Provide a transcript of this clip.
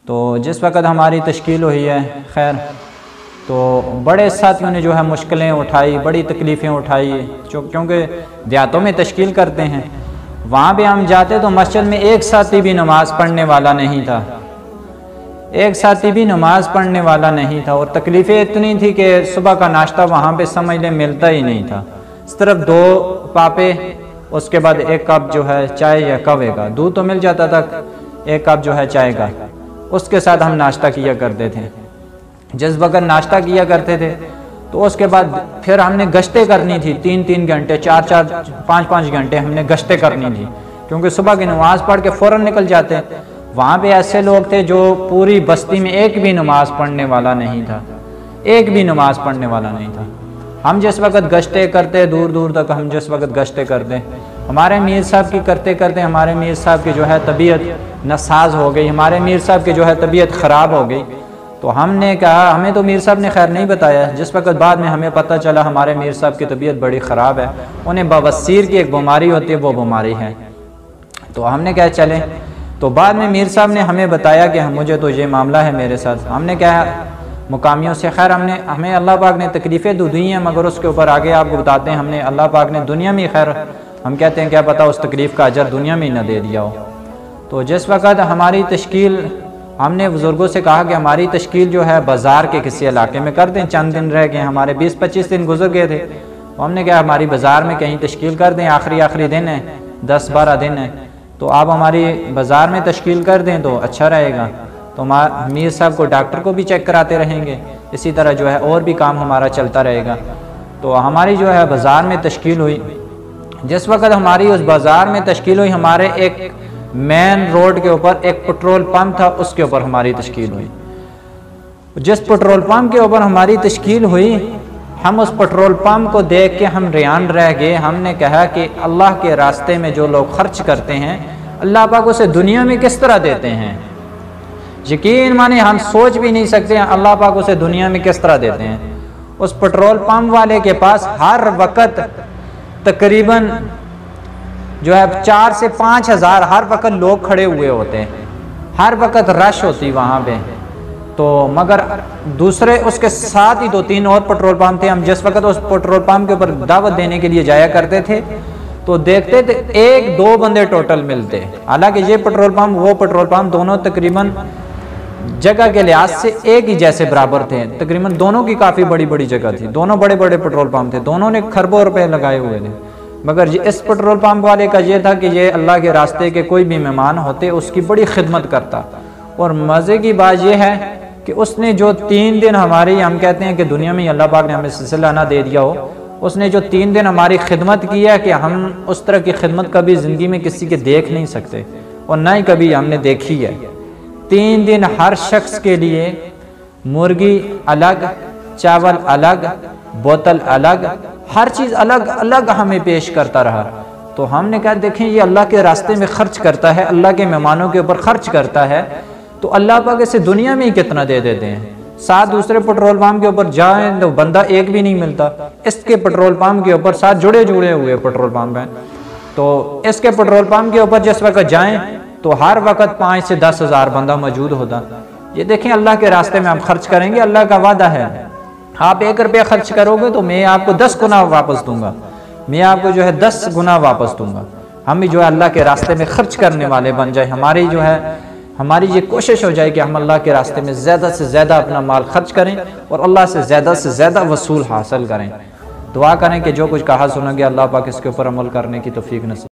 تو جس وقت ہماری تشکیل ہوئی ہے خیر، تو بڑے ساتھیوں نے جو ہے مشکلیں اٹھائی، بڑی تکلیفیں اٹھائی، کیونکہ دیہاتوں میں تشکیل کرتے ہیں، وہاں پہ ہم جاتے تو مسجد میں ایک ساتھی بھی نماز پڑھنے والا نہیں تھا، ایک ساتھی بھی نماز پڑھنے والا نہیں تھا، اور تکلیفیں اتنی تھی کہ صبح کا ناشتہ وہاں پہ سمجھ لیں ملتا ہی نہیں تھا، صرف 2 پاپے، اس کے بعد 1 کپ جو ہے چائے یا قہوے کا، دودھ تو مل جاتا تھا، 1 کپ جو ہے چائے کا، اس کے ساتھ ہم ناشتہ کیا کرتے تھے۔ جس وقت ناشتہ کیا کرتے تھے تو اس کے بعد پھر ہم نے گشتیں کرنی تھی، 3 گھنٹے، 4 5 گھنٹے ہم نے گشتیں کرنی تھی، کیونکہ صبح کی نماز پڑھ کے فوراً نکل جاتے۔ وہاں پہ ایسے لوگ تھے جو پوری بستی میں ایک بھی نماز پڑھنے والا نہیں تھا، ایک بھی نماز پڑھنے والا نہیں تھا۔ ہم جس وقت گشتیں کرتے، دور دور تک ہم جس وقت گشتیں کرتے، ہمارے میر صاحب کی کرتے کرتے ہمارے میر صاحب کی جو ہے طبیعت ناساز ہو گئی، ہمارے میر صاحب کی جو ہے طبیعت خراب ہو گئی۔ تو ہم نے کہا، ہمیں تو میر صاحب نے خیر نہیں بتایا، جس وقت بعد میں ہمیں پتہ چلا ہمارے میر صاحب کی طبیعت بڑی خراب ہے، انہیں بواسیر کی ایک بیماری ہوتی ہے، وہ بیماری ہے۔ تو ہم نے کہا چلیں، تو بعد میں میر صاحب نے ہمیں بتایا کہ مجھے تو یہ معاملہ ہے میرے ساتھ۔ ہم نے کہا مقامیوں سے، خیر ہمیں اللہ پاک نے تکلیفیں تو دی ہیں، مگر اس کے اوپر آگے آپ کو بتاتے ہیں، ہم نے اللہ پاک نے دنیا میں خیر، ہم کہتے ہیں کیا پتہ اس تکلیف کا اجر دنیا میں ہی نہ دے دیا ہو۔ تو جس وقت ہماری تشکیل، ہم نے بزرگوں سے کہا کہ ہماری تشکیل جو ہے بازار کے کسی علاقے میں کر دیں، چند دن رہ گئے، ہمارے 20-25 دن گزر گئے تھے، تو ہم نے کہا ہماری بازار میں کہیں تشکیل کر دیں، آخری دن ہے، 10-12 دن ہے، تو آپ ہماری بازار میں تشکیل کر دیں تو اچھا رہے گا، تو میر صاحب کو ڈاکٹر کو بھی چیک کراتے رہیں گے، اسی طرح جو ہے اور بھی کام ہمارا چلتا رہے گا۔ تو ہماری جو ہے بازار میں تشکیل ہوئی۔ جس وقت ہماری اس بازار میں تشکیل ہوئی، ہمارے ایک مین روڈ کے اوپر ایک پٹرول پمپ تھا، اس کے اوپر ہماری تشکیل ہوئی۔ جس پٹرول پمپ کے اوپر ہماری تشکیل ہوئی، ہم اس پٹرول پمپ کو دیکھ کے ہم ریان رہ گئے۔ ہم نے کہا کہ اللہ کے راستے میں جو لوگ خرچ کرتے ہیں، اللہ پاک اسے دنیا میں کس طرح دیتے ہیں، یقین مانے ہم سوچ بھی نہیں سکتے ہیں اللہ پاک اسے دنیا میں کس طرح دیتے ہیں۔ اس پٹرول پمپ والے کے پاس ہر وقت تقریباً جو ہے 4 سے 5 ہزار ہر وقت لوگ کھڑے ہوئے ہوتے ہیں، ہر وقت رش ہوتی وہاں پہ۔ تو مگر دوسرے اس کے ساتھ ہی 2-3 اور پٹرول پمپ تھے، ہم جس وقت اس پٹرول پمپ کے اوپر دعوت دینے کے لیے جایا کرتے تھے تو دیکھتے تھے 1-2 بندے ٹوٹل ملتے، حالانکہ یہ پٹرول پمپ وہ پٹرول پمپ دونوں تقریباً جگہ کے لحاظ سے ایک ہی جیسے برابر تھے، تقریباً دونوں کی کافی بڑی جگہ تھی، دونوں بڑے پٹرول پمپ تھے، دونوں نے کھربوں روپے لگائے ہوئے تھے، مگر اس پٹرول پمپ والے کا یہ تھا کہ یہ اللہ کے راستے کے کوئی بھی مہمان ہوتے اس کی بڑی خدمت کرتا۔ اور مزے کی بات یہ ہے کہ اس نے جو 3 دن ہماری، ہم کہتے ہیں کہ دنیا میں اللہ پاک نے ہمیں سلسلہ نہ دے دیا ہو، اس نے جو 3 دن ہماری خدمت کی ہے کہ ہم اس طرح کی خدمت کبھی زندگی میں کسی کے دیکھ نہیں سکتے، اور نہ ہی کبھی ہم نے دیکھی ہے۔ 3 دن ہر شخص کے لیے مرغی الگ، چاول الگ، بوتل الگ، ہر چیز الگ الگ ہمیں پیش کرتا رہا۔ تو ہم نے کہا دیکھیں یہ اللہ کے راستے میں خرچ کرتا ہے، اللہ کے مہمانوں کے اوپر خرچ کرتا ہے، تو اللہ پاک اسے دنیا میں ہی کتنا دے دیتے ہیں۔ 7 دوسرے پٹرول پمپ کے اوپر جائیں تو بندہ ایک بھی نہیں ملتا، اس کے پٹرول پمپ کے اوپر 7 جڑے ہوئے پٹرول پمپ ہیں، تو اس کے پٹرول پمپ کے اوپر جس وقت جائیں تو ہر وقت 5 سے 10 ہزار بندہ موجود ہوتا۔ یہ دیکھیں اللہ کے راستے میں ہم خرچ کریں گے، اللہ کا وعدہ ہے آپ 1 روپیہ خرچ کرو گے تو میں آپ کو 10 گنا واپس دوں گا، میں آپ کو جو ہے 10 گنا واپس دوں گا۔ ہم بھی جو ہے اللہ کے راستے میں خرچ کرنے والے بن جائیں، ہماری یہ کوشش ہو جائے کہ ہم اللہ کے راستے میں زیادہ سے زیادہ اپنا مال خرچ کریں اور اللہ سے زیادہ وصول حاصل کریں۔ دعا کریں کہ جو کچھ کہا سنا گیا اللہ پاک اس کے اوپر عمل کرنے کی توفیق نصیب